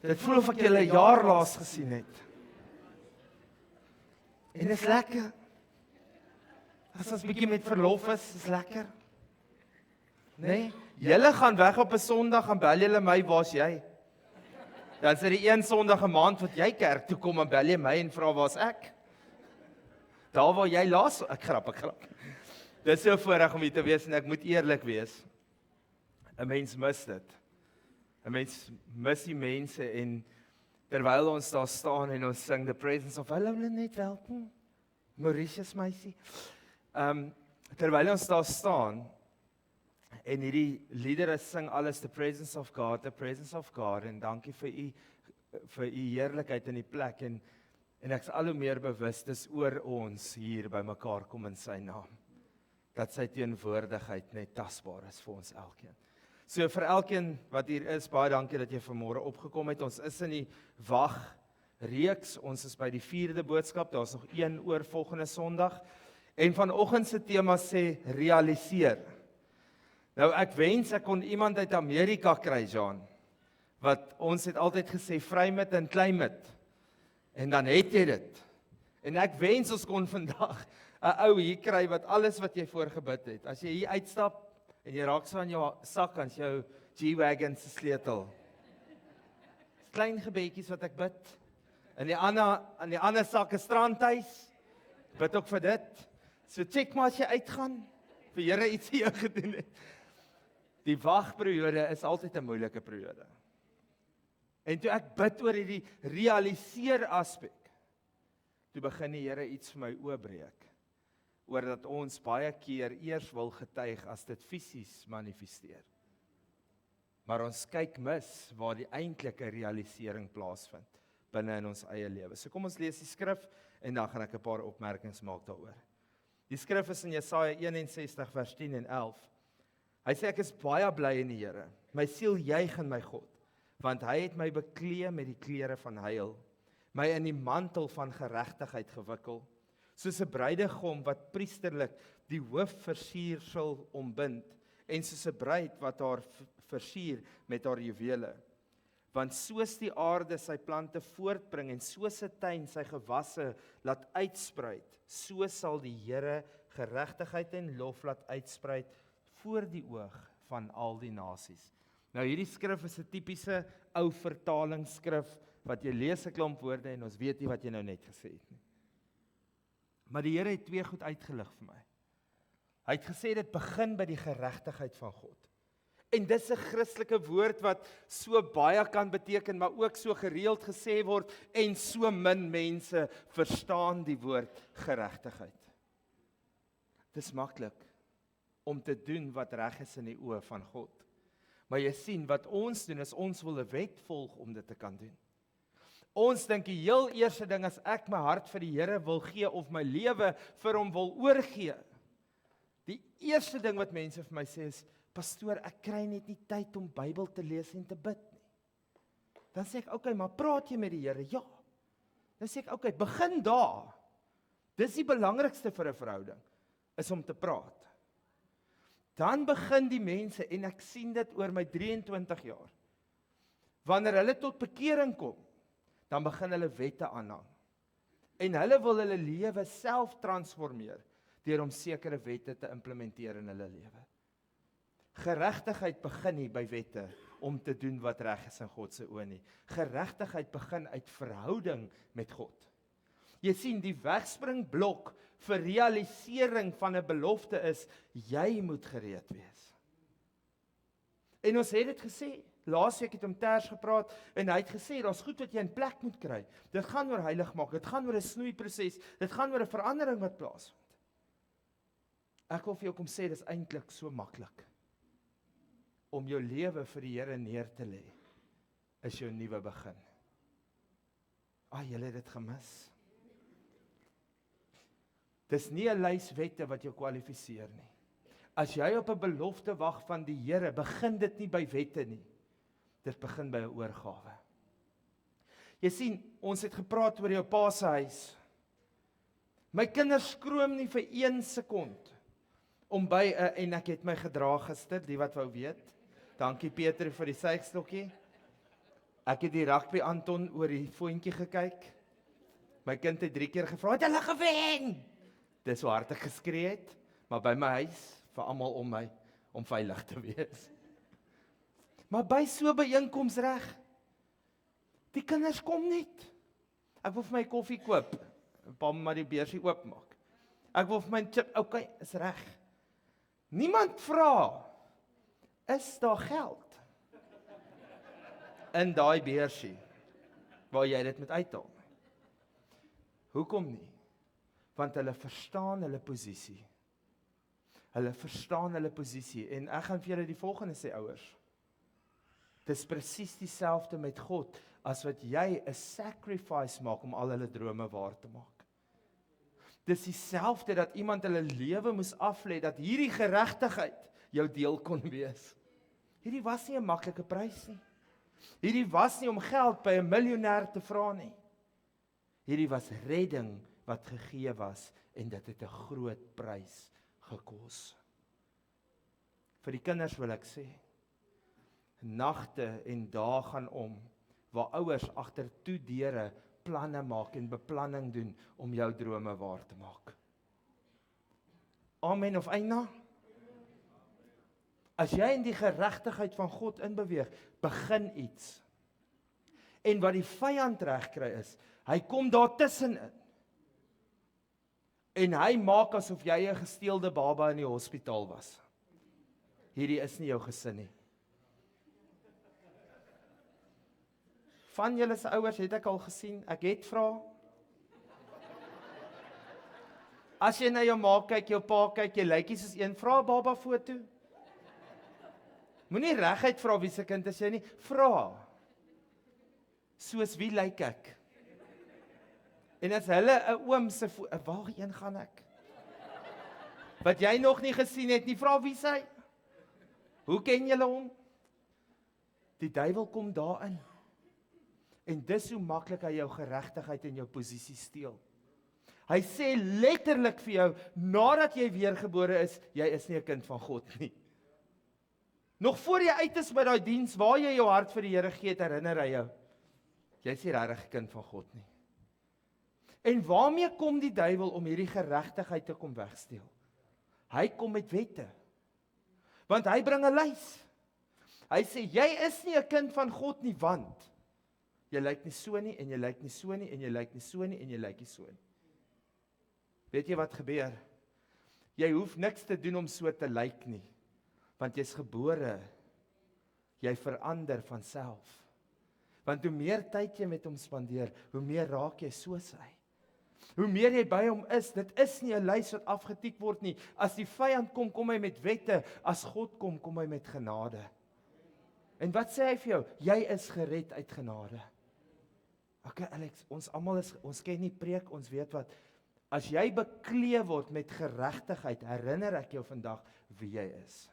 Dit voel of ek julle 'n jaar laas gesien het. En is lekker. As ons bietjie met verlof is lekker. Nee, julle gaan weg op 'n Sondag en bel julle my, waar's jy? Dan is dit die een Sondag 'n maand wat jy kerk toe kom en bel jy my en vra waar's ek? Daar waar jy laas, ek grap. Dit is so voorreg om hier te wees en ek moet eerlik wees. 'n Mens mis dit. 'n Mens mis die mense en terwyl ons daar staan en ons sing the presence of hulle net welkom. Mauritius meisie. Terwyl ons daar staan en hierdie liedere sing alles the presence of God en dankie vir u heerlikheid in die plek en ek is al hoe meer bewus dis oor ons hier by mekaar kom in sy naam. Dat sy teenwoordigheid net tasbaar is vir ons elkeen. So vir elkeen wat hier is, baie dankie dat jy vanmôre opgekom het. Ons is in die wagreeks, ons is by die 4de boodskap, daar's nog een oor volgende Sondag. En vanoggend se tema sê realiseer. Nou ek wens ek kon iemand uit Amerika kry, Jean, wat ons het altyd gesê vry en klein. En dan het jy dit. En ek wens ons kon vandag 'n ou hier kry wat alles wat jy voorgebid het. As jy hier uitstap en jy raak so aan jou sak aan jou G-Wagon se sleutel. Klein gebedjies wat ek bid. En die ander sak is strandhuis. Bid ook vir dit. So check maar as jy uitgaan, vir Here iets hier gedoen het. Die wagperiode is altyd 'n moeilike periode. En toe ek bid oor hierdie realiseer aspek, toe begin die Here iets vir my oopbreek, oor dat ons baie keer eers wil getuig as dit fisies manifesteer. Maar ons kyk mis waar die eintlike realisering plaasvind binne in ons eie lewe. So kom ons lees die skrif en dan gaan ek 'n paar opmerkings maak daaroor. Die skrif is in Jesaja 61 vers 10 en 11. Hy sê ek is baie bly in die Here. My siel juig in my God, want hy het my beklee met die klere van heil, my in die mantel van geregtigheid gewikkel, soos 'n bruidegom wat priesterlik die hoofversiersel ombind, en soos 'n bruid wat haar versier met haar juwele. Want soos die aarde sy plante voortbring en soos 'n tuin sy gewasse laat uitspruit, so sal die Here geregtigheid en lof laat uitspruit voor die oog van al die nasies. Nou hierdie skrif is 'n tipiese ou vertalingsskrif wat jy lees 'n klomp woorde en ons weet nie wat jy nou net gesê het nie. Maar die Here het twee goed uitgelig vir my. Hy het gesê dit begin by die geregtigheid van God. En dis 'n Christelike woord wat so baie kan beteken, maar ook so gereeld gesê word en so min mense verstaan die woord geregtigheid. Dis maklik om te doen wat reg is in die oë van God. Maar jy sien, wat ons doen is ons wil 'n wet volg om dit te kan doen. Ons dink die heel eerste ding as ek my hart vir die Here wil gee of my lewe vir hom wil oorgee. Die eerste ding wat mense vir my sê is, pastoor, ek kry net nie tyd om Bybel te lees en te bid nie. Dan sê ek, okay, maar praat jy met die Here? Ja. Dan sê ek, okay, begin daar. Dis die belangrikste vir 'n verhouding, is om te praat. Dan begin die mense, en ek sien dit oor my 23 jaar, wanneer hulle tot bekering kom, dan begin hulle wette aanhang. En hulle wil hulle lewe self transformeer, deur om sekere wette te implementeer in hulle lewe. Geregtigheid begin nie by wette, om te doen wat reg is in God se oë nie. Geregtigheid begin uit verhouding met God. Jy sien, die wegspringblok vir realisering van 'n belofte is, jy moet gereed wees. En ons het dit gesê, laasweek het Ters gepraat, en hy het gesê, daar's goed wat jy in plek moet kry. Dit gaan oor heilig maak, dit gaan oor 'n snoeiproses, dit gaan oor 'n verandering wat plaasvind. Ek wil vir jou kom sê, dis eintlik so maklik. Om jou lewe vir die Here neer te lê, is jou nuwe begin. Julle het dit gemis. Dis nie 'n lys wette wat jou kwalifiseer nie. As jy op 'n belofte wag van die Here, begin dit nie by wette nie. Dit begin by 'n oorgawe. Jy sien, ons het gepraat oor jou pa se huis. My kinders skroom nie vir 1 sekond om by 'n, en ek het my gedra gister, die wat wou weet. Dankie Peter vir die suigstokkie. Ek het die rugby Anton oor die voetjie gekyk. My kind het 3 keer gevra, het hulle gewen? Dis hoe hard ek geskree het, maar by my huis, vir almal om my, om veilig te wees. Maar by so 'n byeenkoms reg, die kinders kom net. Ek wil vir my koffie koop, pa maar die beursie oopmaak. Ek wil vir my chip, okay, is reg. Niemand vra, is daar geld in daai beursie, waar jy dit moet uithaal? Hoekom nie? Want hulle verstaan hulle posisie. Hulle verstaan hulle posisie, en ek gaan vir julle die volgende sê, ouers. Dis presies dieselfde met God, as wat jy 'n sacrifice maak om al hulle drome waar te maak. Dis dieselfde dat iemand hulle lewe moes aflê, dat hierdie geregtigheid jou deel kon wees. Hierdie was nie 'n maklike prys nie. Hierdie was nie om geld by 'n miljonair te vra nie. Hierdie was redding wat gegee was, en dit het 'n groot prys gekos. Vir die kinders wil ek sê, nagte en dae gaan om, waar ouers agter toe deure planne maak en beplanning doen om jou drome waar te maak. Amen of eina? As jy in die geregtigheid van God inbeweeg, begin iets. En wat die vyand reg kry is, hy kom daar tussenin. En hy maak asof jy 'n gesteelde baba in die hospitaal was. Hierdie is nie jou gesin nie. Van julle se ouers het ek al gesien, ek het vra. As jy na jou ma kyk, jou pa kyk, jy lyk nie soos een, vra 'n baba foto. Moenie reguit vra wie se kind is jy nie, vra. Soos wie lyk ek? En as hulle 'n oom se waarheen gaan ek? Wat jy nog nie gesien het nie, vra wie sy? Hoe ken julle hom? Die duiwel kom daarin. En dis hoe maklik hy jou geregtigheid en jou posisie steel. Hy sê letterlik vir jou, nadat jy weergebore is, jy is nie 'n kind van God nie. Nog voor jy uit is by daai diens, waar jy jou hart vir die Here gee, herinner hy jou, jy is nie regtig 'n kind van God nie. En waarmee kom die duiwel om hierdie geregtigheid te kom wegsteel? Hy kom met wette. Want hy bring 'n lys. Hy sê, jy is nie 'n kind van God nie, want jy lyk nie so nie, en jy lyk nie so nie, en jy lyk nie so nie, en jy lyk nie so nie. Weet jy wat gebeur? Jy hoef niks te doen om so te lyk nie, want jy's gebore, jy verander van self. Want hoe meer tyd jy met hom spandeer, hoe meer raak jy soos hy. Hoe meer jy by hom is, dit is nie 'n lys wat afgetik word nie. As die vyand kom, kom hy met wette. As God kom, kom hy met genade. En wat sê hy vir jou? Jy is gered uit genade. Okay, Alex, ons ken nie preek, ons weet wat. As jy bekleed word met geregtigheid, herinner ek jou vandag wie jy is.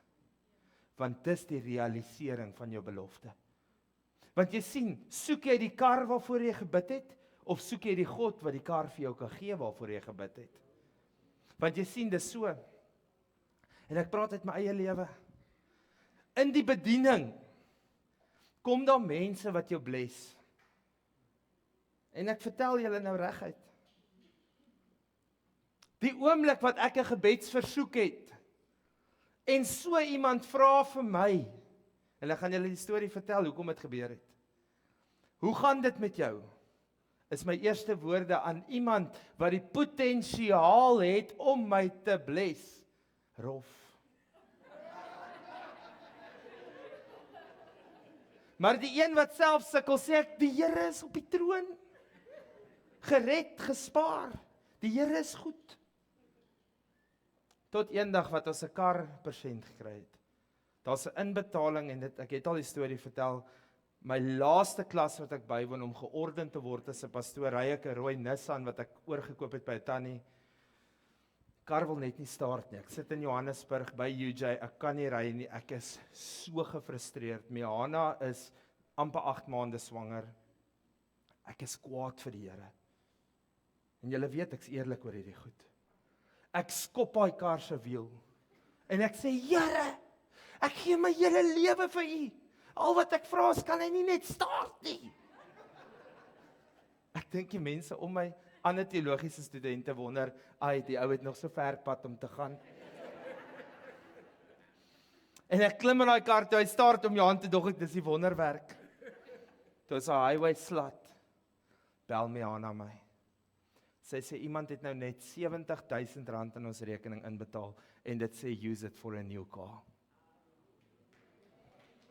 Want dis die realisering van jou belofte. Want jy sien, soek jy die kar waarvoor jy gebid het, of soek jy die God wat die kar vir jou kan gee waarvoor jy gebid het? Want jy sien, dis so. En ek praat uit my eie lewe. In die bediening kom daar mense wat jou bless. En ek vertel julle nou reguit. Die oomblik wat ek 'n gebedsversoek het, en so iemand vra vir my, en ek gaan julle die storie vertel, hoekom dit gebeur het. Hoe gaan dit met jou? Is my eerste woorde aan iemand wat die potensiaal het om my te bless. Rof. Maar die een wat self sukkel, sê ek, die Here is op die troon. Gered, gespaar. Die Here is goed. Tot eendag wat ons 'n kar persent gekry het. Daar's 'n inbetaling en ek het al die storie vertel. My laaste klas wat ek bywoon om georden te word as 'n pastoor, ry ek 'n rooi Nissan wat ek oorgekoop het by 'n tannie. Kar wil net nie start nie. Ek sit in Johannesburg by UJ, ek kan nie ry nie. Ek is so gefrustreerd. Miana is amper 8 maande swanger. Ek is kwaad vir die Here. En julle weet, ek's eerlik oor hierdie goed. Ek skop daai kar se wiel. En ek sê, Here, ek gee my hele lewe vir U. Al wat ek vra is, kan hy nie net start nie. Ek dink die mense om my, ander teologiese studente wonder, die ou het nog so ver pad om te gaan. En ek klim in daai kar toe, hy start om jou hand te dog ek, dis die wonderwerk. Toe is 'n highway slat, bel my aan my. Sy sê, iemand het nou net R70,000 in ons rekening inbetaal, en dit sê, use it for a new car.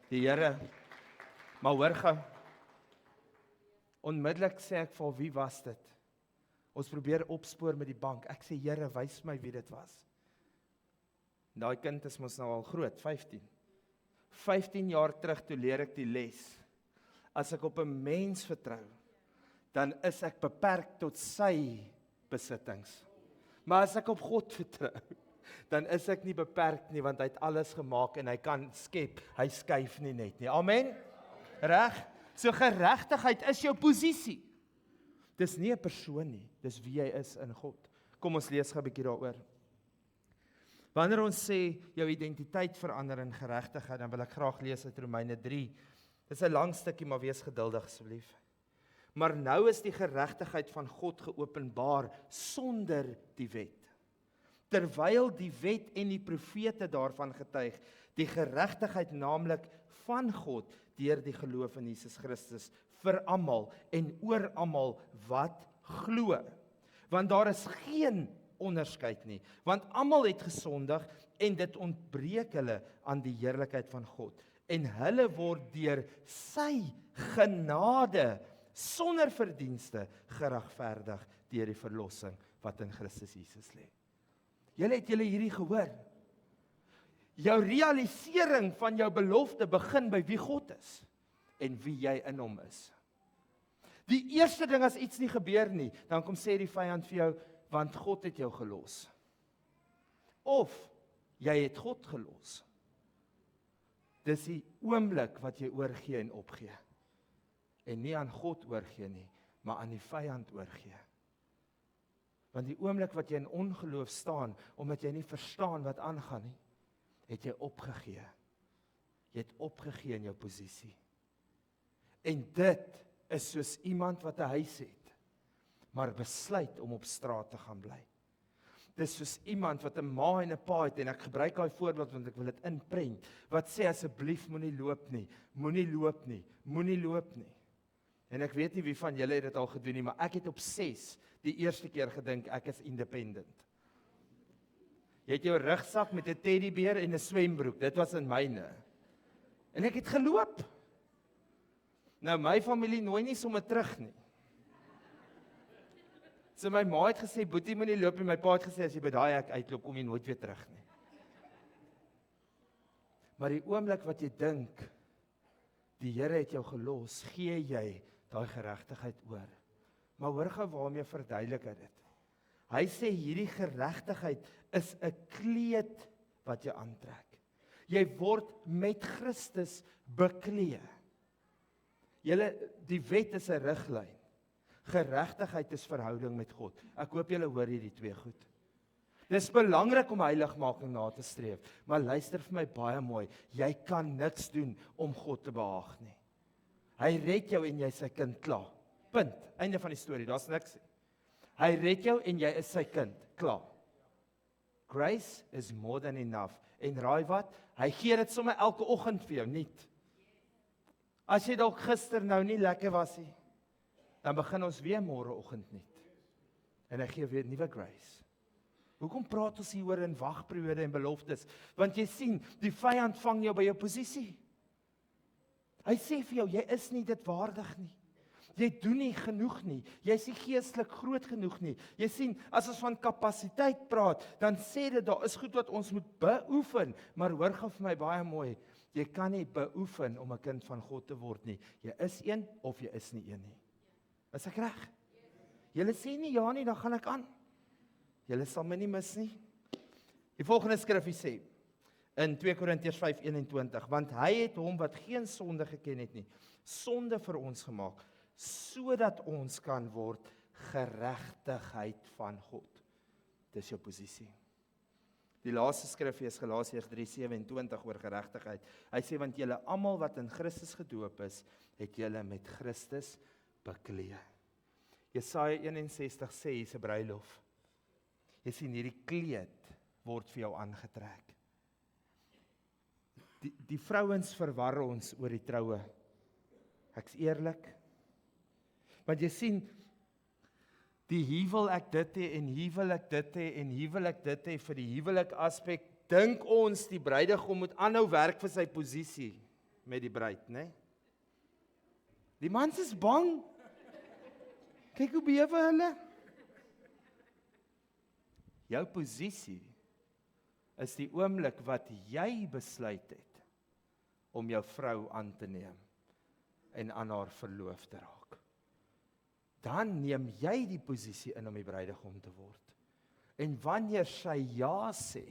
Die Here, maar hoor gou, onmiddellik sê ek vir wie was dit? Ons probeer opspoor met die bank. Ek sê, Here, wys my wie dit was. Daai kind is mos nou al groot, 15 jaar terug toe leer ek die les. As ek op 'n mens vertrou, dan is ek beperk tot sy besittings. Maar as ek op God vertrou, dan is ek nie beperk nie, want hy het alles gemaak en hy kan skep, hy skuif nie net nie. Amen? Reg? So geregtigheid is jou posisie. Dis nie 'n persoon nie, dis wie jy is in God. Kom ons lees gou 'n bietjie daaroor. Wanneer ons sê jou identiteit verander in geregtigheid, dan wil ek graag lees uit Romeine 3. Dis 'n lang stukkie, maar wees geduldig asseblief. Maar nou is die geregtigheid van God geopenbaar sonder die wet. Terwyl die wet en die profete daarvan getuig, die geregtigheid naamlik van God deur die geloof in Jesus Christus vir almal en oor almal wat glo. Want daar is geen onderskeid nie, want almal het gesondig en dit ontbreek hulle aan die heerlikheid van God. En hulle word deur sy genade sonder verdienste geregverdig deur die verlossing wat in Christus Jesus lê. Julle het hierdie gehoor. Jou realisering van jou belofte begin by wie God is en wie jy in hom is. Die eerste ding as iets nie gebeur nie, dan kom sê die vyand vir jou, want God het jou gelos. Of jy het God gelos. Dis die oomblik wat jy oorgee en opgee. En nie aan God oorgee nie, maar aan die vyand oorgee. Want die oomblik wat jy in ongeloof staan, omdat jy nie verstaan wat aangaan nie, het jy opgegee. Jy het opgegee in jou posisie. En dit is soos iemand wat 'n huis het, maar besluit om op straat te gaan bly. Dis soos iemand wat 'n ma en 'n pa het, en ek gebruik daai voorbeeld want ek wil dit inprent, wat sê asseblief moenie loop nie, moenie loop nie, moenie loop nie. En ek weet nie wie van julle het dit al gedoen nie, maar ek het op 6 die eerste keer gedink ek is independent. Jy het jou rugsak met 'n teddybeer en 'n swembroek, dit was in myne. En ek het geloop. Nou my familie nooi nie sommer terug nie. So my ma het gesê, Boetie moenie loop nie, my pa het gesê, as jy by daai hek uitloop, kom jy nooit weer terug nie. Maar die oomblik wat jy dink, die Here het jou gelos, gee jy daai geregtigheid oor. Maar hoor gou waarmee verduidelik hy dit. Hy sê hierdie geregtigheid is 'n kleed wat jy aantrek. Jy word met Christus beklee. Die wet is 'n riglyn. Geregtigheid is verhouding met God. Ek hoop julle hoor hierdie twee goed. Dis belangrik om heiligmaking na te streef, maar luister vir my baie mooi, jy kan niks doen om God te behaag nie. Hy red jou en jy is sy kind, klaar. Punt. Einde van die storie, daar's niks. Hy red jou en jy is sy kind, klaar. Grace is more than enough. En raai wat? Hy gee dit sommer elke oggend vir jou, niet. As jy dalk gister nou nie lekker was nie, dan begin ons weer môreoggend niet. En hy gee weer nuwe grace. Hoekom praat ons hier oor in wagperiode en beloftes? Want jy sien, die vyand vang jou by jou posisie. Hy sê vir jou, jy is nie dit waardig nie. Jy doen nie genoeg nie. Jy is nie geestelik groot genoeg nie. Jy sien, as ons van kapasiteit praat, dan sê dit, daar is goed wat ons moet beoefen. Maar hoor gou vir my baie mooi, jy kan nie beoefen om 'n kind van God te word nie. Jy is een of jy is nie een nie. Is ek reg? Julle sê nie ja nie, dan gaan ek aan. Julle sal my nie mis nie. Die volgende skrifgie sê, in 2 Korintiërs 5:21, want hy het hom wat geen sonde geken het nie, sonde vir ons gemaak, sodat ons kan word geregtigheid van God. Dis jou posisie. Die laaste skrif is Galasiërs 3:27 oor geregtigheid. Hy sê, want julle almal wat in Christus gedoop is, het julle met Christus bekleed. Jesaja 61 sê, hier's 'n bruilof. Jy sien, hierdie kleed word vir jou aangetrek. Die vrouens verwar ons oor die troue. Ek's eerlik. Want jy sien, die huwel ek dit hê en huwel ek dit hê en huwel ek dit hê vir die huwelik aspek, dink ons die bruidegom moet aanhou werk vir sy posisie met die bruid, né? Die mans is bang. Kyk hoe bewe hulle. Jou posisie is die oomblik wat jy besluit het om jou vrou aan te neem en aan haar verloof te raak. Dan neem jy die posisie in om die bruidegom te word. En wanneer sy ja sê,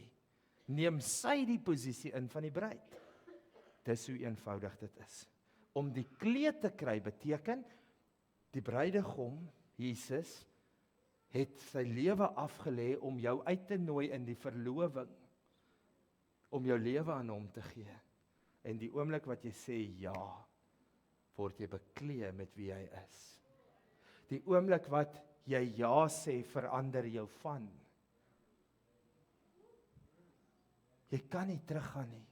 neem sy die posisie in van die bruid. Dis hoe eenvoudig dit is. Om die kleed te kry beteken, die bruidegom, Jesus, het sy lewe afgelê om jou uit te nooi in die verloving, om jou lewe aan hom te gee. En die oomblik wat jy sê ja, word jy bekleed met wie hy is. Die oomblik wat jy ja sê, verander jou van. Jy kan nie teruggaan nie,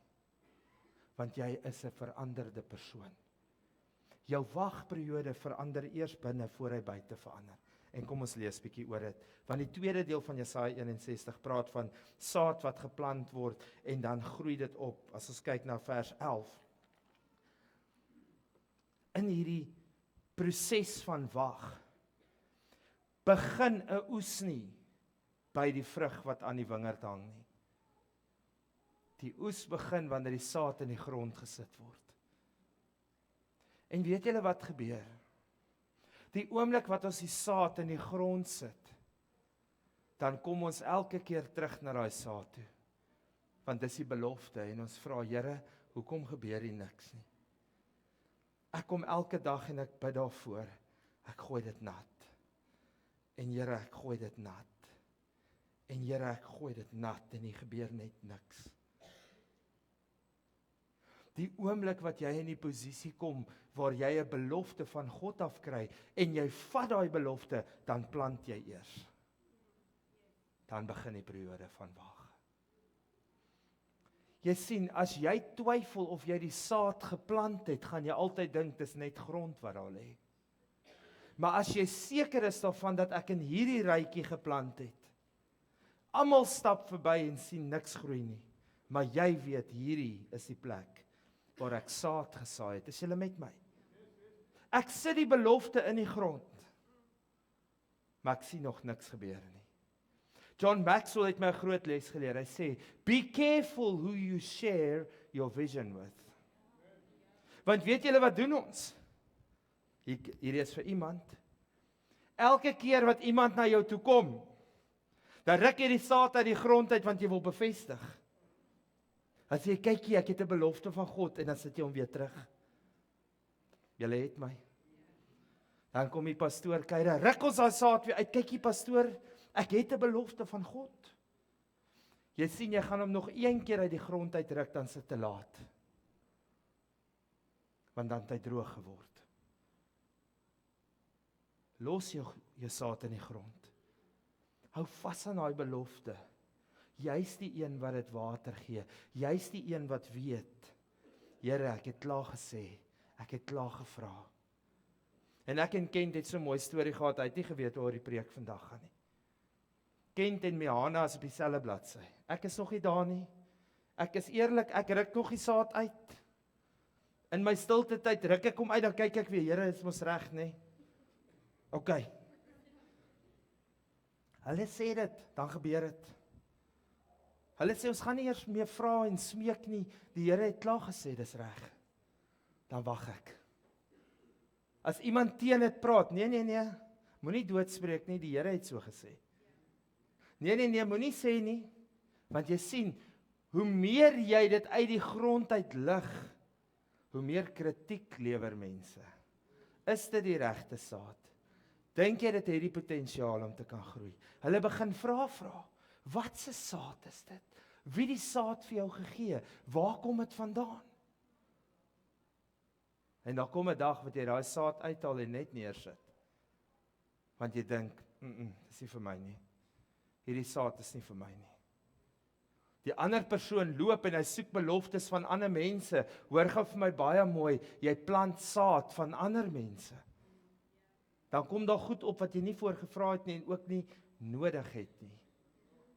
want jy is 'n veranderde persoon. Jou wagperiode verander eers binne voor hy buite verander. En kom ons lees bietjie oor dit. Want die tweede deel van Jesaja 61 praat van saad wat geplant word en dan groei dit op. As ons kyk na vers 11. In hierdie proses van wag, begin 'n oes nie by die vrug wat aan die wingerd hang nie. Die oes begin wanneer die saad in die grond gesit word. En weet julle wat gebeur? Die oomblik wat ons die saad in die grond sit, dan kom ons elke keer terug na daai saad toe. Want dis die belofte en ons vra, Here, hoekom gebeur hier niks nie? Ek kom elke dag en ek bid daarvoor. Ek gooi dit nat. En Here, ek gooi dit nat. En Here, ek gooi dit nat en hier gebeur net niks. Die oomblik wat jy in die posisie kom waar jy 'n belofte van God af kry en jy vat daai belofte, dan plant jy eers. Dan begin die periode van wag. Jy sien, as jy twyfel of jy die saad geplant het, gaan jy altyd dink dis net grond wat daar lê. Maar as jy seker is daarvan dat ek in hierdie rytjie geplant het, almal stap verby en sien niks groei nie, maar jy weet hierdie is die plek waar ek saad gesaai het. Is julle met my? Ek sit die belofte in die grond, maar ek sien nog niks gebeur nie. John Maxwell het my 'n groot les geleer. Hy sê, be careful who you share your vision with. Want weet julle wat doen ons? Hier is vir iemand. Elke keer wat iemand na jou toe kom, dan ruk jy die saad uit die grond uit, want jy wil bevestig. As jy kyk hier, ek het 'n belofte van God, en dan sit jy hom weer terug. Julle het my. Dan kom die pastoor kyk, ruk ons daai saad weer uit. Kyk hier pastoor, ek het 'n belofte van God. Jy sien, jy gaan hom nog een keer uit die grond uitruk, dan sit te laat. Want dan het hy droog geword. Los jou saad in die grond. Hou vas aan daai belofte. Jy's die een wat dit water gee. Jy's die een wat weet, Here, ek het klaar gesê, ek het klaar gevra. En ek en Kent het so 'n mooi storie gehad, hy het nie geweet oor die preek vandag gaan nie. Kent en Mihana is op dieselfde bladsy. Ek is nog nie daar nie. Ek is eerlik, ek ruk nog die saad uit. In my stilte tyd ruk ek hom uit, dan kyk ek weer, Here, is mos reg, nê? OK. Hulle sê dit, dan gebeur dit. Hulle sê, ons gaan nie eers meer vra en smeek nie, die Here het klaar gesê, dis reg. Dan wag ek. As iemand teen dit praat, nee, moenie doodspreek nie, die Here het so gesê. Nee, moenie sê nie, want jy sien, hoe meer jy dit uit die grond uit lig, hoe meer kritiek lewer mense. Is dit die regte saad? Dink jy dit het die potensiaal om te kan groei? Hulle begin vra, wat se saad is dit? Wie die saad vir jou gegee? Waar kom dit vandaan? En dan kom 'n dag wat jy daai saad uithaal en net neersit. Want jy dink, dis nie vir my nie. Hierdie saad is nie vir my nie. Die ander persoon loop en hy soek beloftes van ander mense. Hoor gou vir my baie mooi, jy plant saad van ander mense. Dan kom daar goed op wat jy nie voorgevra het nie en ook nie nodig het nie.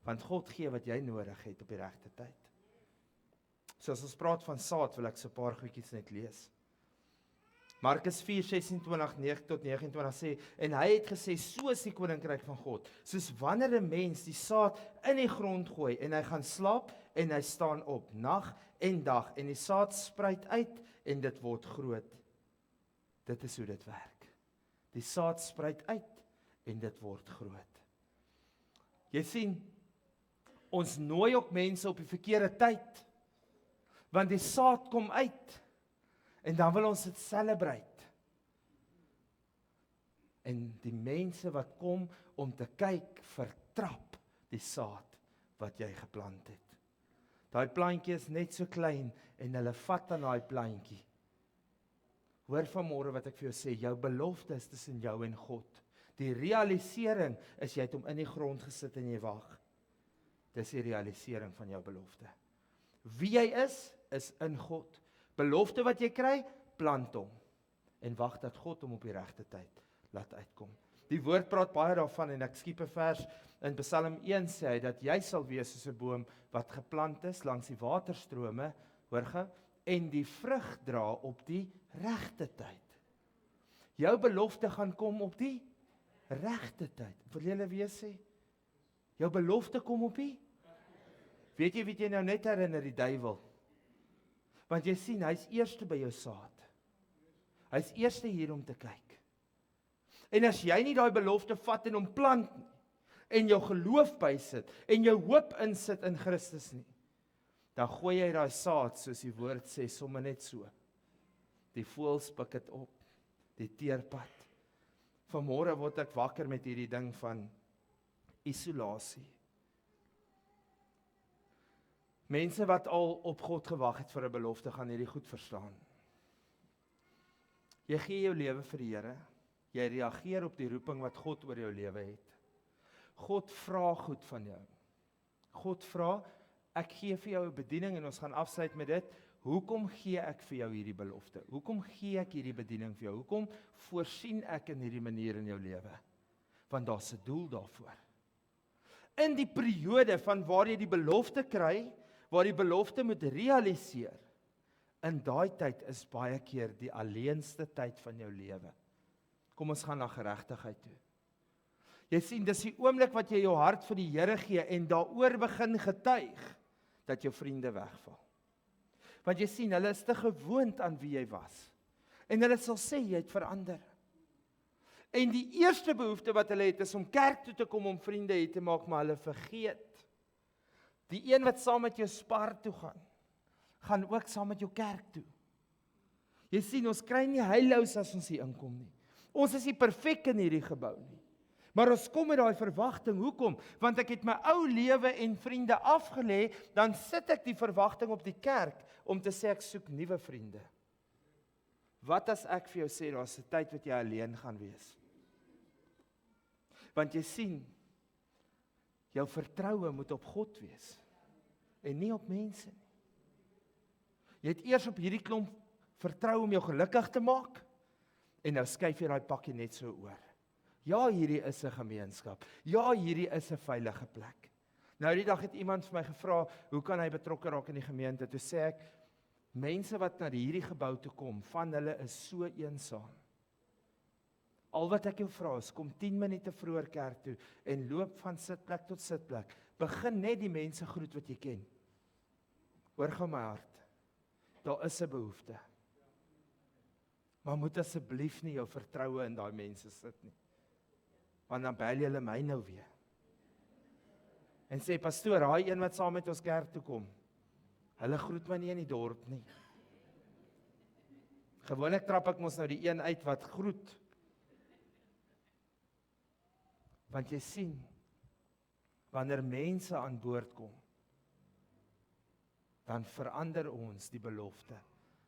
Want God gee wat jy nodig het op die regte tyd. So as ons praat van saad, wil ek so 'n paar goedjies net lees. Markus 4:26-29 sê, en hy het gesê, so is die koninkryk van God, soos wanneer 'n mens die saad in die grond gooi, en hy gaan slaap, en hy staan op, nag en dag, en die saad spruit uit, en dit word groot. Dit is hoe dit werk. Die saad spruit uit, en dit word groot. Jy sien, ons nooi ook mense op die verkeerde tyd, want die saad kom uit, en dan wil ons dit celebrate. En die mense wat kom om te kyk, vertrap die saad wat jy geplant het. Daai plantjie is net so klein, en hulle vat aan daai plantjie. Hoor vanmôre wat ek vir jou sê, jou belofte is tussen jou en God. Die realisering is jy het hom in die grond gesit en jy wag. Dis die realisering van jou belofte. Wie jy is in God. Belofte wat jy kry, plant hom. En wag dat God hom op die regte tyd laat uitkom. Die woord praat baie daarvan en ek skiep 'n vers in Psalm 1 sê hy dat jy sal wees soos 'n boom wat geplant is langs die waterstrome, hoor ge, en die vrug dra op die regte tyd. Jou belofte gaan kom op die regte tyd. Wil julle weer sê? Jou belofte kom op die? Weet jy nou net herinner die duiwel? Want jy sien, hy's eerste by jou saad. Hy's eerste hier om te kyk. En as jy nie daai belofte vat en hom plant nie, en jou geloof bysit, en jou hoop insit in Christus nie, dan gooi jy daai saad, soos die woord sê, sommer net so. Die voëls pik dit op, die teerpad. Vanmôre word ek wakker met hierdie ding van isolasie. Mense wat al op God gewag het vir 'n belofte, gaan hierdie goed verstaan. Jy gee jou lewe vir die Here. Jy reageer op die roeping wat God oor jou lewe het. God vra goed van jou. God vra, ek gee vir jou 'n bediening en ons gaan afsluit met dit. Hoekom gee ek vir jou hierdie belofte? Hoekom gee ek hierdie bediening vir jou? Hoekom voorsien ek in hierdie manier in jou lewe? Want daar's 'n doel daarvoor. In die periode van waar jy die belofte kry, waar die belofte moet realiseer, in daai tyd is baie keer die alleenste tyd van jou lewe. Kom ons gaan na geregtigheid toe. Jy sien, dis die oomblik wat jy jou hart vir die Here gee en daaroor begin getuig, dat jou vriende wegval. Want jy sien, hulle is te gewoond aan wie jy was. En hulle sal sê, jy het verander. En die eerste behoefte wat hulle het, is om kerk toe te kom om vriende te maak, maar hulle vergeet. Die een wat saam met jou Spar toe gaan ook saam met jou kerk toe. Jy sien, ons kry nie heilous as ons hier inkom nie. Ons is nie perfek in hierdie gebou nie. Maar ons kom met daai verwagting, hoekom? Want ek het my ou lewe en vriende afgelê, dan sit ek die verwagting op die kerk, om te sê ek soek nuwe vriende. Wat as ek vir jou sê, daar's 'n tyd wat jy alleen gaan wees? Want jy sien, jou vertroue moet op God wees, en nie op mense nie. Jy het eers op hierdie klomp vertrou om jou gelukkig te maak, en nou skuif jy daai pakkie net so oor. Ja, hierdie is 'n gemeenskap. Ja, hierdie is 'n veilige plek. Nou die dag het iemand vir my gevra, hoe kan hy betrokke raak in die gemeente? Toe sê ek, mense wat na hierdie gebou toe kom, van hulle is so eensaam. Al wat ek jou vra is, kom 10 minute vroeër kerk toe, en loop van sitplek tot sitplek. Begin net die mense groet wat jy ken. Hoor gou my hart, daar is 'n behoefte. Maar moet asseblief nie jou vertroue in daai mense sit nie. Want dan bel julle my nou weer. En sê, pastoor, daai een wat saam met ons kerk toe kom, hulle groet my nie in die dorp nie. Gewoonlik trap ek mos nou die een uit wat groet. Want jy sien, wanneer mense aan boord kom, dan verander ons die belofte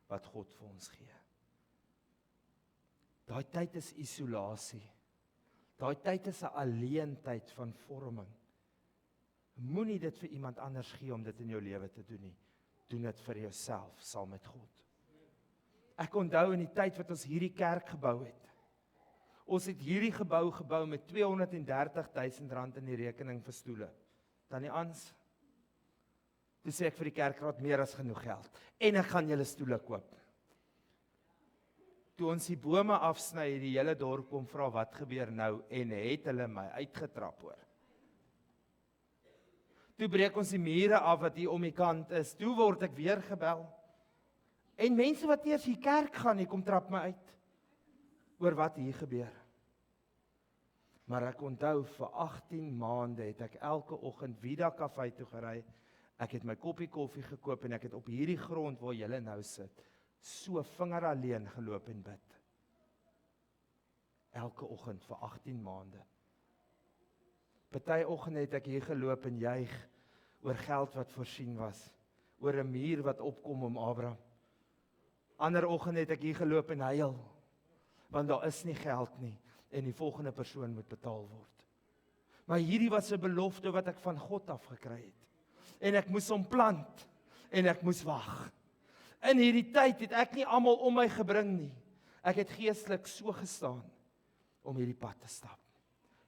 wat God vir ons gee. Daai tyd is isolasie. Daai tyd is 'n alleentyd van vorming. Moenie dit vir iemand anders gee om dit in jou lewe te doen nie. Doen dit vir jouself, saam met God. Ek onthou in die tyd wat ons hierdie kerk gebou het. Ons het hierdie gebou met R230,000 in die rekening vir stoele. Tannie Ans, toe sê ek vir die kerkraad meer as genoeg geld. En ek gaan julle stoele koop. Toe ons die bome afsny, het die hele dorp kom vra wat gebeur nou en het hulle my uitgetrap hoor. Toe breek ons die mure af wat hier om die kant is. Toe word ek weer gebel. En mense wat eers die kerk gaan, die kom trap my uit oor wat hier gebeur. Maar ek onthou vir 18 maande het ek elke oggend Vida Kafee toe gery. Ek het my koppie koffie gekoop en ek het op hierdie grond waar julle nou sit, so vinger alleen geloop en bid. Elke oggend vir 18 maande. Party oggende het ek hier geloop en juig oor geld wat voorsien was, oor 'n muur wat opkom om Abraham. Ander oggend het ek hier geloop en huil, want daar is nie geld nie en die volgende persoon moet betaal word. Maar hierdie was 'n belofte wat ek van God af gekry het. En ek moes hom plant en ek moes wag. In hierdie tyd het ek nie almal om my gebring nie. Ek het geestelik so gestaan om hierdie pad te stap.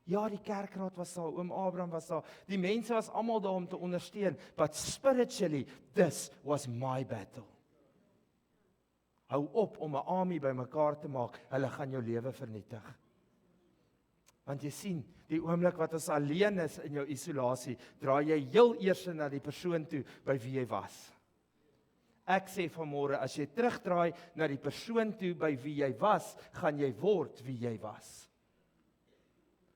Ja, die kerkraad was daar, oom Abraham was daar, die mense was almal daar om te ondersteun, but spiritually, this was my battle. Hou op om 'n army bymekaar te maak, hulle gaan jou lewe vernietig. Want jy sien, die oomblik wat ons alleen is in jou isolasie, draai jy heel eers na die persoon toe by wie jy was. Ek sê vanmôre, as jy terugdraai na die persoon toe by wie jy was, gaan jy word wie jy was.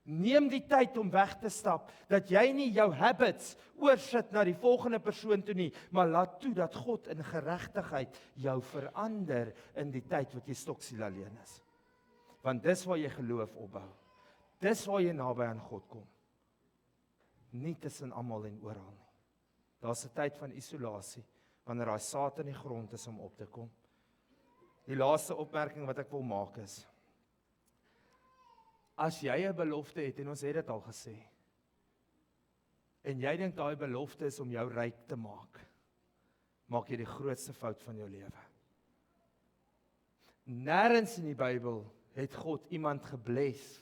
Neem die tyd om weg te stap, dat jy nie jou habits oorsit na die volgende persoon toe nie, maar laat toe dat God in geregtigheid jou verander in die tyd wat jy stoksiel alleen is. Want dis waar jy geloof opbou. Dis waar jy naby aan God kom. Nie tussen almal en oral nie. Daar's 'n tyd van isolasie, wanneer daai saad in die grond is om op te kom. Die laaste opmerking wat ek wil maak is, as jy 'n belofte het, en ons het dit al gesê, en jy dink daai belofte is om jou ryk te maak, maak jy die grootste fout van jou lewe. Nêrens in die Bybel het God iemand gebless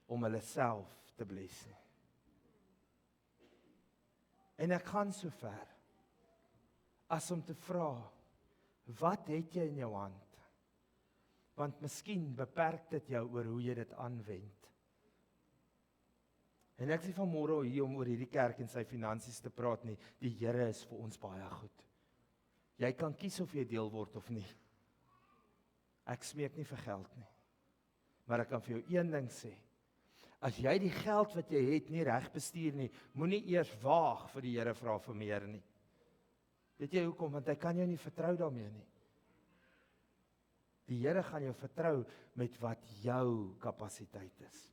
om hulle self te bless nie. En ek gaan so ver as om te vra, wat het jy in jou hand? Want miskien beperk dit jou oor hoe jy dit aanwend. En ek sê vanmôre hier om oor hierdie kerk en sy finansies te praat nie, die Here is vir ons baie goed. Jy kan kies of jy deel word of nie. Ek smeek nie vir geld nie. Maar ek kan vir jou een ding sê, as jy die geld wat jy het nie reg bestuur nie, moenie eers waag vir die Here vra vir meer nie. Weet jy hoekom? Want hy kan jou nie vertrou daarmee nie. Die Here gaan jou vertrou met wat jou kapasiteit is.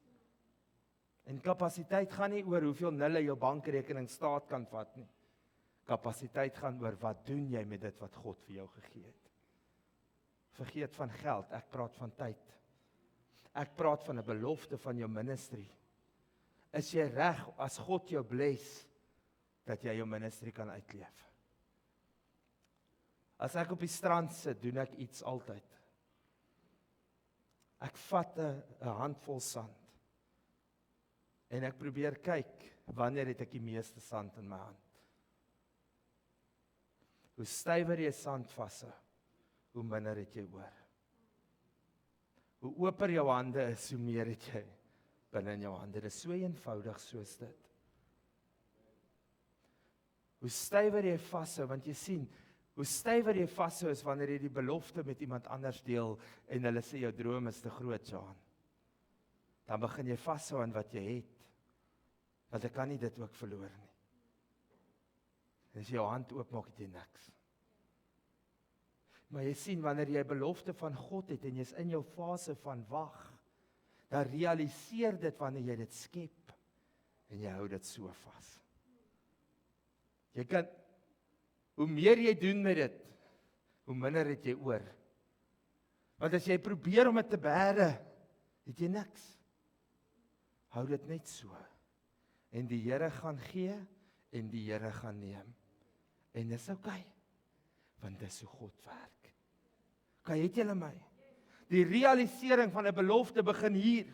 En kapasiteit gaan nie oor hoeveel nulle jou bankrekening staat kan vat nie. Kapasiteit gaan oor wat doen jy met dit wat God vir jou gegee het. Vergeet van geld, ek praat van tyd. Ek praat van 'n belofte van jou ministry. Is jy reg as God jou bless, dat jy jou ministry kan uitleef? As ek op die strand sit, doen ek iets altyd. Ek vat 'n handvol sand en ek probeer kyk, wanneer het ek die meeste sand in my hand? Hoe stywer jy sand vashou, hoe minder het jy oor. Hoe oper jou hande is, hoe meer het jy binne in jou hande. Dit is so eenvoudig soos dit. Hoe stywer jy vashou, want jy sien, hoe stywer jy vashou is wanneer jy die belofte met iemand anders deel en hulle sê jou droom is te groot, Johan. Dan begin jy vashou aan wat jy het. Want ek kan nie dit ook verloor nie. En as jy jou hand oopmaak, het jy niks. Maar jy sien, wanneer jy 'n belofte van God het en jy's in jou fase van wag, dan realiseer dit wanneer jy dit skep en jy hou dit so vas. Jy kan, hoe meer jy doen met dit, hoe minder het jy oor. Want as jy probeer om dit te bære, het jy niks. Hou dit net so. En die Here gaan gee, en die Here gaan neem. En dis oukei, want dis hoe God werk. Het julle my? Die realisering van 'n belofte begin hier,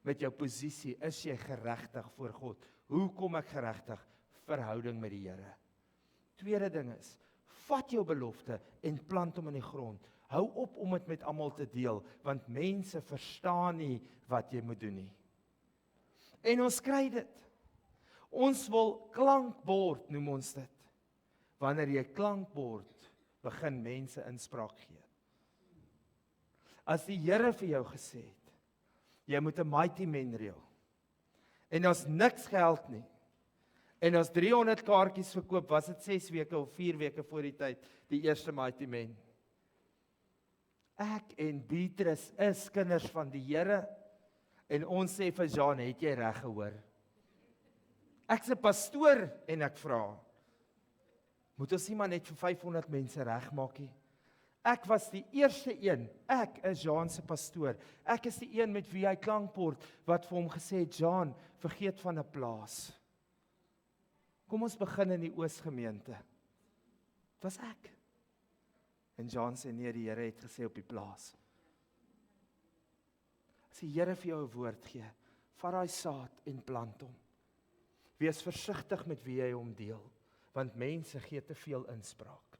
met jou posisie. Is jy geregtig voor God? Hoe kom ek geregtig? Verhouding met die Here. Tweede ding is, vat jou belofte en plant hom in die grond. Hou op om dit met almal te deel, want mense verstaan nie wat jy moet doen nie. En ons kry dit. Ons wil klankbord, noem ons dit. Wanneer jy klankbord, begin mense inspraak gee. As die Here vir jou gesê het, jy moet 'n mighty man reël, en as niks geld nie, en as 300 kaartjies verkoop, was dit 6 weke of 4 weke voor die tyd, die eerste mighty man. Ek en Beatrice is kinders van die Here, en ons sê vir Jean, het jy reg gehoor? Ek's 'n pastoor, en ek vra, moet ons nie maar net vir 500 mense regmaak nie? Ek was die eerste een, ek is Jean se pastoor, ek is die een met wie hy klankbord, wat vir hom gesê het, Jean, vergeet van 'n plaas. Kom ons begin in die Oosgemeente. Dit was ek. En Jean sê, nee, die Here het gesê op die plaas. As die Here vir jou 'n woord gee, vat daai saad en plant hom. Wees versigtig met wie jy hom deel, want mense gee te veel inspraak.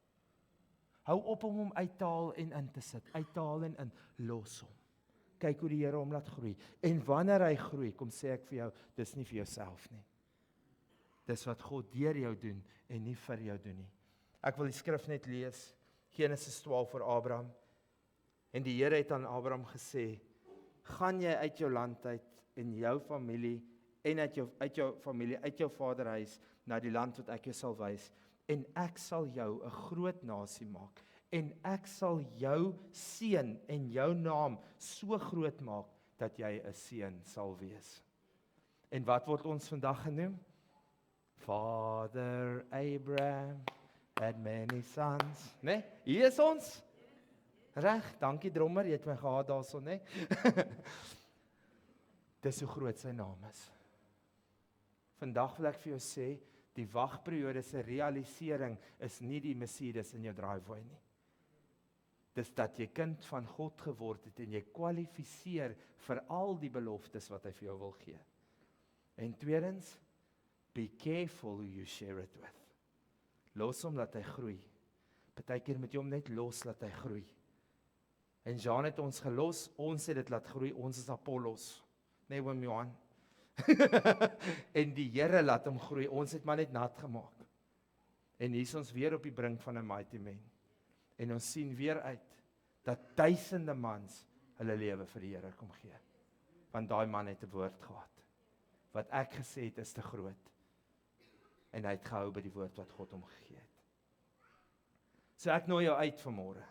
Hou op om hom uit te haal en in te sit, uit te haal en in, los hom. Kyk hoe die Here hom laat groei. En wanneer hy groei, kom sê ek vir jou, dis nie vir jouself nie. Dis wat God deur jou doen en nie vir jou doen nie. Ek wil die skrif net lees, Genesis 12 vir Abraham. En die Here het aan Abraham gesê, gaan jy uit jou land uit en jou familie en uit jou familie, uit jou vaderhuis na die land wat ek jou sal wys, en ek sal jou 'n groot nasie maak, en ek sal jou seën en jou naam so groot maak, dat jy 'n seën sal wees. En wat word ons vandag genoem? Father Abraham had many sons. Nee, hier is ons. Reg, dankie drummer, jy het my gehad daarso, nee. Dis hoe groot sy naam is. Vandag wil ek vir jou sê, die wagperiode se realisering is nie die Mercedes in jou driveway nie. Dis dat jy kind van God geword het en jy kwalifiseer vir al die beloftes wat hy vir jou wil gee. En tweedens, be careful who you share it with. Los hom laat hy groei. Partykeer moet jy hom net los laat hy groei. En Jean het ons gelos, ons het dit laat groei, ons is Apollos. Nee, oom Johan. En die Here laat hom groei, ons het maar net nat gemaak. En hier is ons weer op die brink van 'n mighty man. En ons sien weer uit, dat duisende mans hulle lewe vir die Here kom gee. Want daai man het 'n woord gehad. Wat ek gesê het is te groot. En hy het gehou by die woord wat God hom gegee het. So ek nooi jou uit vanmôre.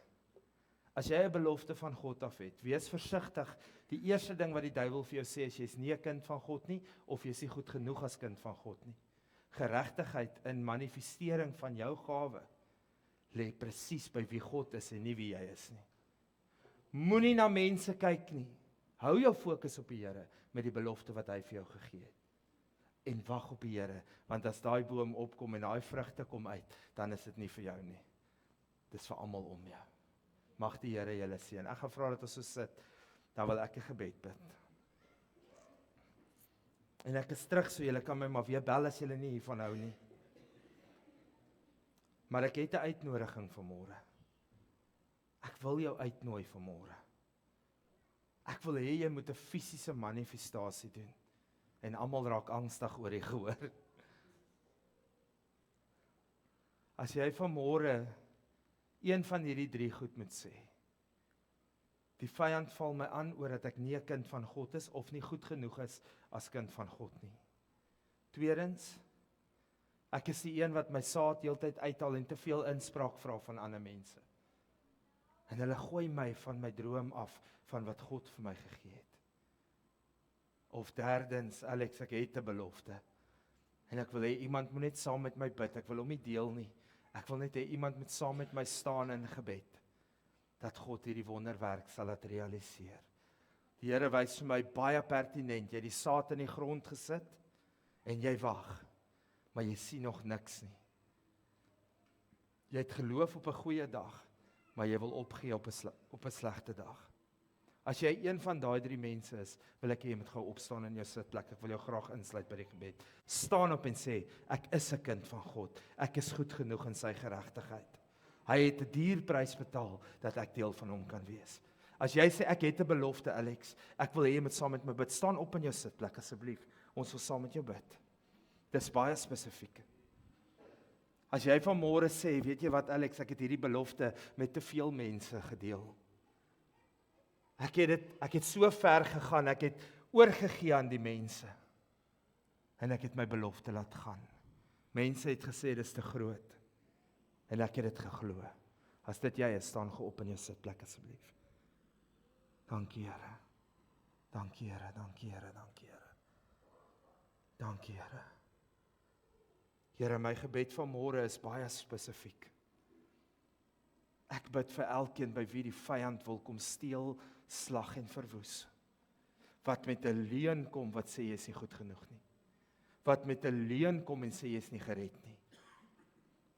As jy 'n belofte van God af het, wees versigtig. Die eerste ding wat die duiwel vir jou sê, is jy's nie 'n kind van God nie, of jy's nie goed genoeg as kind van God nie. Geregtigheid in manifestering van jou gawe lê presies by wie God is en nie wie jy is nie. Moenie na mense kyk nie. Hou jou fokus op die Here met die belofte wat hy vir jou gegee het. En wag op die Here, want as daai boom opkom en daai vrugte kom uit, dan is dit nie vir jou nie. Dis vir almal om jou. Mag die Here julle seën. Ek gaan vra dat ons so sit, dan wil ek 'n gebed bid. En ek is terug, so julle kan my maar weer bel as julle nie hiervan hou nie. Maar ek het 'n uitnodiging vanmôre. Ek wil jou uitnooi vanmôre. Ek wil hê jy moet 'n fisiese manifestasie doen. En almal raak angstig oor die gehoor. As jy vanmôre een van hierdie 3 goed moet sê. Die vyand val my aan oor dat ek nie 'n kind van God is of nie goed genoeg is as kind van God nie. Tweedens, ek is die een wat my saad heeltyd uithaal en te veel inspraak vra van ander mense. En hulle gooi my van my droom af van wat God vir my gegee het. Of derdens, ek het 'n belofte. En ek wil hê iemand moet net saam met my bid. Ek wil hom nie deel nie. Ek wil net hê iemand moet saam met my staan in gebed, dat God hierdie wonderwerk sal laat realiseer. Die Here wys vir my baie pertinent, jy het die saad in die grond gesit, en jy wag, maar jy sien nog niks nie. Jy het geloof op 'n goeie dag, maar jy wil opgee op 'n slegte dag. As jy een van daai 3 mense is, wil ek hê jy moet gou opstaan in jou sitplek. Ek wil jou graag insluit by die gebed. Staan op en sê, ek is 'n kind van God. Ek is goed genoeg in sy geregtigheid. Hy het 'n duur prys betaal, dat ek deel van hom kan wees. As jy sê, ek het 'n belofte, Alex, ek wil hê jy moet saam met my bid. Staan op in jou sitplek, asseblief. Ons wil saam met jou bid. Dis baie spesifiek. As jy vanmôre sê, weet jy wat, Alex, ek het hierdie belofte met te veel mense gedeel. Ek het so ver gegaan, ek het oorgegee aan die mense. En ek het my belofte laat gaan. Mense het gesê, dis te groot. En ek het dit geglo. As dit jy is, staan ge op in jou sitplek asseblief. Dankie Here. Dankie Here, dankie Here, dankie Here. Dankie Here. Here, my gebed vanmôre is baie spesifiek. Ek bid vir elkeen by wie die vyand wil kom steel, slag en verwoes. Wat met 'n leuen kom wat sê jy is nie goed genoeg nie. Wat met 'n leuen kom en sê jy is nie gered nie.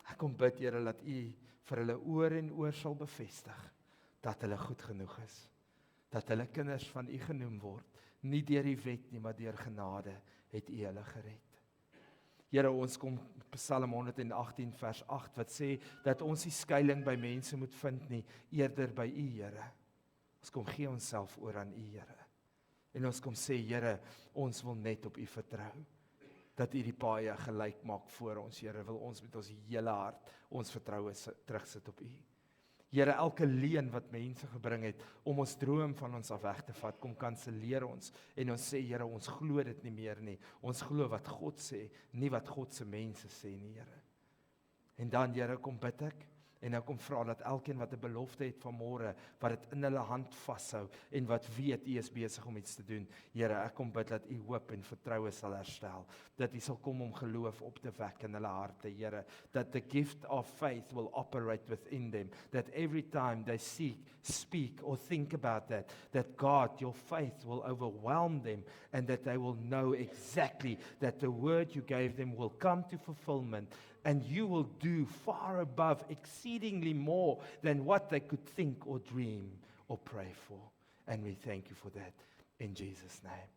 Ek kom bid, Here, dat U vir hulle oor en oor sal bevestig dat hulle goed genoeg is. Dat hulle kinders van U genoem word, nie deur die wet nie, maar deur genade het U hulle gered. Here, ons kom Psalm 118 vers 8 wat sê dat ons nie skuiling by mense moet vind nie, eerder by U, Here. Ons kom gee onsself oor aan U, Here. En ons kom sê, Here, ons wil net op U vertrou. Dat U die paaie gelyk maak voor ons, Here, wil ons met ons hele hart ons vertroue terugsit op U. Here, elke leuen wat mense gebring het om ons droom van ons af weg te vat, kom kanselleer ons en ons sê, Here, ons glo dit nie meer nie. Ons glo wat God sê, nie wat God se mense sê nie, Here. En dan, Here, kom bid ek en ek kom vra dat elkeen wat 'n belofte het vanmôre, wat dit in hulle hand vashou en wat weet U is besig om iets te doen, Here, ek kom bid dat U hoop en vertroue sal herstel, dat U sal kom om geloof op te wek in hulle harte, Here, that the gift of faith will operate within them, that every time they speak or think about that God, your faith will overwhelm them and that they will know exactly that the word you gave them will come to fulfillment and you will do far above, exceedingly more than what they could think or dream or pray for. And we thank you for that in Jesus' name.